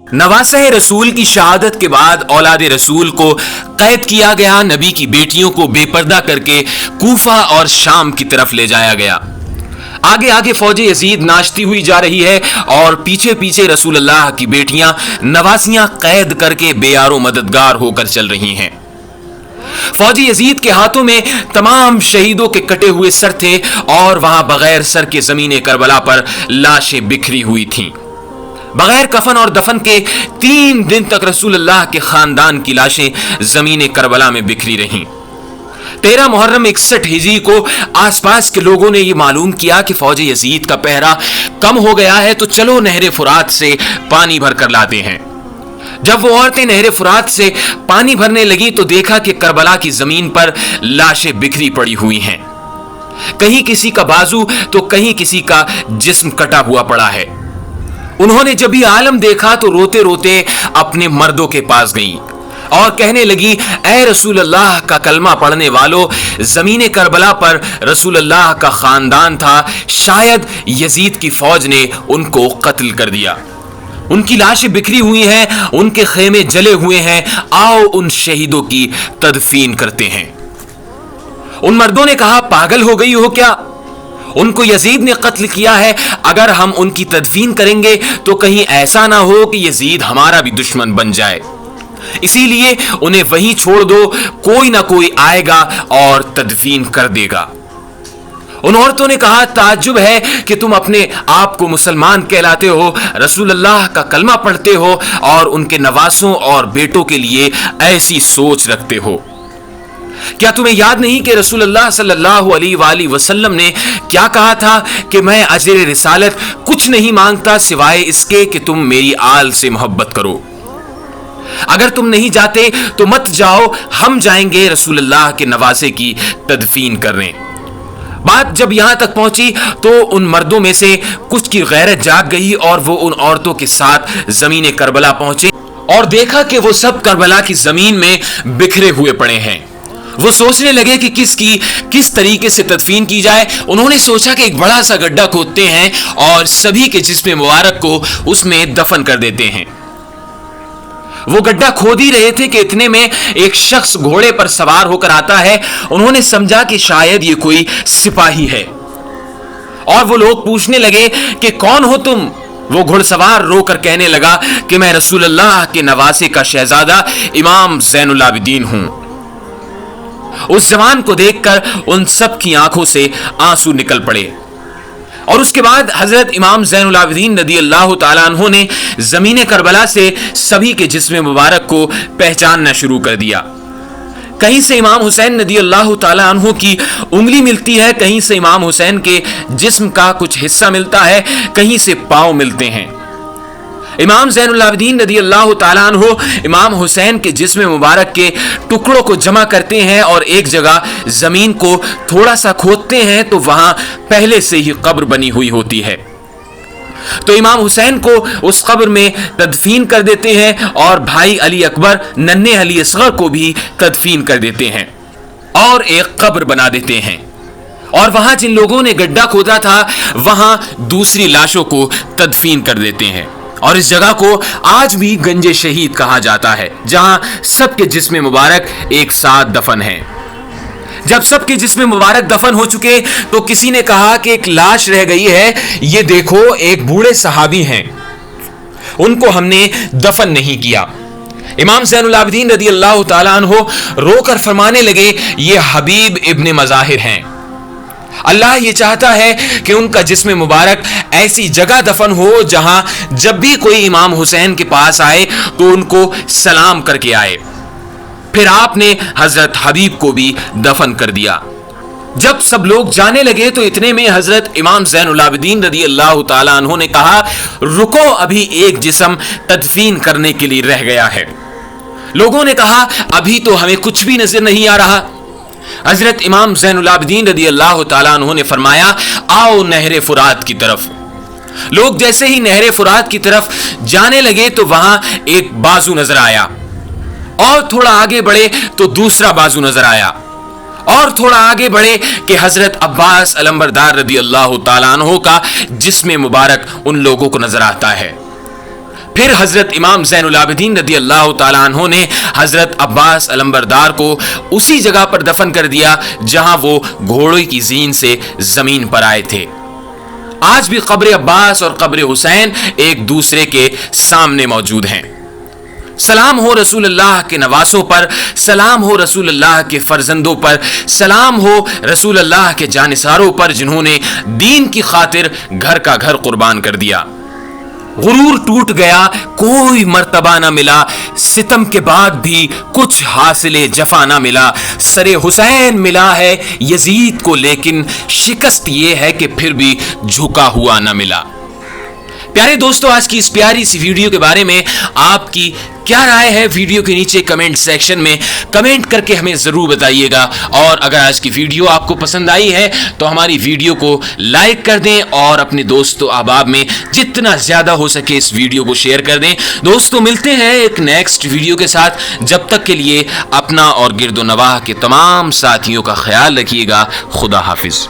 नवासे रसूल की शहादत के बाद औलाद रसूल को कैद किया गया, नबी की बेटियों को बेपर्दा करके कूफा और शाम की तरफ ले जाया गया। आगे आगे फौज यजीद नाचती हुई जा रही है और पीछे पीछे रसूलुल्लाह की बेटियां नवासियां कैद करके बेयारो मददगार होकर चल रही हैं। फौजी यजीद के हाथों में तमाम शहीदों के कटे हुए सर थे और वहां बगैर सर के ज़मीन करबला पर लाशें बिखरी हुई थीं। बगैर कफन और दफन के 3 दिन तक रसूलुल्लाह के खानदान की लाशें ज़मीन करबला में बिखरी रहीं। 13 मुहर्रम 61 हिजरी को आसपास के लोगों ने यह मालूम किया कि फौज यजीद का पहरा कम हो गया है, तो चलो नहर फुरात से पानी भर कर लाते हैं। जब वो औरतें नहर फुरात से पानी भरने लगी तो देखा कि करबला की जमीन पर लाशें बिखरी पड़ी हुई हैं। कहीं किसी का बाजू तो कहीं किसी का जिस्म कटा हुआ पड़ा है। उन्होंने जब ये आलम देखा तो रोते रोते अपने मर्दों के पास गईं और कहने लगी, ऐ रसूलुल्लाह का कलमा पढ़ने वालों, जमीन करबला पर रसूलुल्लाह का खानदान था, शायद यजीद की फौज ने उनको कत्ल कर दिया। उनकी लाशें बिखरी हुई हैं, उनके खेमे जले हुए हैं, आओ उन शहीदों की तदफीन करते हैं। उन मर्दों ने कहा, पागल हो गई हो क्या? उनको यजीद ने कत्ल किया है, अगर हम उनकी तदफीन करेंगे तो कहीं ऐसा ना हो कि यजीद हमारा भी दुश्मन बन जाए, इसीलिए उन्हें वहीं छोड़ दो, कोई ना कोई आएगा और तदफीन कर देगा। उन औरतों ने कहा, ताज्जुब है कि तुम अपने आप को मुसलमान कहलाते हो, रसूलुल्लाह का कलमा पढ़ते हो और उनके नवासों और बेटों के लिए ऐसी सोच रखते हो। क्या तुम्हें याद नहीं कि रसूलुल्लाह सल्लल्लाहु अलैहि वसल्लम ने क्या कहा था कि मैं अजर रिसालत कुछ नहीं मांगता सिवाय इसके कि तुम मेरी आल से मोहब्बत करो। अगर तुम नहीं जाते तो मत जाओ, हम जाएंगे रसूलुल्लाह के नवासे की तदफीन करने। बात जब यहां तक पहुंची तो उन मर्दों में से कुछ की गैरत जाग गई और वो उन औरतों के साथ जमीन करबला पहुंचे और देखा कि वो सब करबला की जमीन में बिखरे हुए पड़े हैं। वो सोचने लगे कि किस तरीके से तदफीन की जाए। उन्होंने सोचा कि एक बड़ा सा गड्ढा खोदते हैं और सभी के जिस्म मुबारक को उसमें दफन कर देते हैं। वो गड्ढा खोद ही रहे थे कि इतने में एक शख्स घोड़े पर सवार होकर आता है। उन्होंने समझा कि शायद ये कोई सिपाही है और वो लोग पूछने लगे कि कौन हो तुम? वो घुड़सवार रोकर कहने लगा कि मैं रसूलुल्लाह के नवासे का शहजादा इमाम ज़ैनुल आबिदीन हूं। उस जवान को देखकर उन सब की आंखों से आंसू निकल पड़े और उसके बाद हजरत इमाम ज़ैनुल आबिदीन रदियल्लाहु ताला अन्हु ने ज़मीन करबला से सभी के जिस्म मुबारक को पहचानना शुरू कर दिया। कहीं से इमाम हुसैन रदियल्लाहु ताला अन्हु की उंगली मिलती है, कहीं से इमाम हुसैन के जिस्म का कुछ हिस्सा मिलता है, कहीं से पांव मिलते हैं। इमाम ज़ैनुल आबिदीन रदियल्लाहु ताला अन्हु इमाम हुसैन के जिस्म मुबारक के टुकड़ों को जमा करते हैं और एक जगह जमीन को थोड़ा सा खोदते हैं तो वहां पहले से ही कब्र बनी हुई होती है। तो इमाम हुसैन को उस कब्र में तदफीन कर देते हैं और भाई अली अकबर नन्हे अली असगर को भी तदफीन कर देते हैं और एक कब्र बना देते हैं। और वहां जिन लोगों ने गड्ढा खोदा था वहां दूसरी लाशों को तदफीन कर देते हैं और इस जगह को आज भी गंजे शहीद कहा जाता है, जहां सबके जिस्म मुबारक एक साथ दफन हैं। जब सबके जिस्म मुबारक दफन हो चुके तो किसी ने कहा कि एक लाश रह गई है, ये देखो एक बूढ़े सहाबी हैं, उनको हमने दफन नहीं किया। इमाम ज़ैनुल आबिदीन रदियल्लाहु ताला अन्हु रोकर फरमाने लगे, ये हबीब इब्न मज़ाहिर हैं। अल्लाह ये चाहता है कि उनका जिस्म मुबारक ऐसी जगह दफन हो जहां जब भी कोई इमाम हुसैन के पास आए तो उनको सलाम करके आए। फिर आपने हजरत हबीब को भी दफन कर दिया। जब सब लोग जाने लगे तो इतने में हजरत इमाम ज़ैनुल आबिदीन रदियल्लाहु ताला अन्हु ने कहा, रुको, अभी एक जिस्म तदफीन करने के लिए रह गया है। लोगों ने कहा, अभी तो हमें कुछ भी नजर नहीं आ रहा। हजरत इमाम ज़ैनुल आबिदीन रदियल्लाहु ताला अन्हु ने फरमाया, आओ नहर फुरात की तरफ। लोग जैसे ही नहर फुरात की तरफ जाने लगे तो वहां एक बाजू नजर आया और थोड़ा आगे बढ़े तो दूसरा बाजू नजर आया और थोड़ा आगे बढ़े कि हजरत अब्बास अलंबरदार रदियल्लाहु ताला अन्हु का जिस्म मुबारक उन लोगों को नजर आता है। پھر حضرت امام زین العابدین رضی اللہ تعالیٰ عنہ نے حضرت عباس علمبردار کو اسی جگہ پر دفن کر دیا جہاں وہ گھوڑے کی زین سے زمین پر آئے تھے۔ آج بھی قبر عباس اور قبر حسین ایک دوسرے کے سامنے موجود ہیں۔ سلام ہو رسول اللہ کے نواسوں پر، سلام ہو رسول اللہ کے فرزندوں پر، سلام ہو رسول اللہ کے جانثاروں پر جنہوں نے دین کی خاطر گھر کا گھر قربان کر دیا۔ غرور ٹوٹ گیا، کوئی مرتبہ نہ ملا، ستم کے بعد بھی کچھ حاصل جفا نہ ملا، سر حسین ملا ہے یزید کو لیکن شکست یہ ہے کہ پھر بھی جھکا ہوا نہ ملا۔ پیارے دوستو، آج کی اس پیاری سی ویڈیو کے بارے میں آپ کی کیا رائے ہے؟ ویڈیو کے نیچے کمنٹ سیکشن میں کمنٹ کر کے ہمیں ضرور بتائیے گا، اور اگر آج کی ویڈیو آپ کو پسند آئی ہے تو ہماری ویڈیو کو لائک کر دیں اور اپنے دوست و احباب میں جتنا زیادہ ہو سکے اس ویڈیو کو شیئر کر دیں۔ دوستو، ملتے ہیں ایک نیکسٹ ویڈیو کے ساتھ، جب تک کے لیے اپنا اور گرد و نواح کے تمام ساتھیوں کا خیال رکھیے گا۔ خدا حافظ۔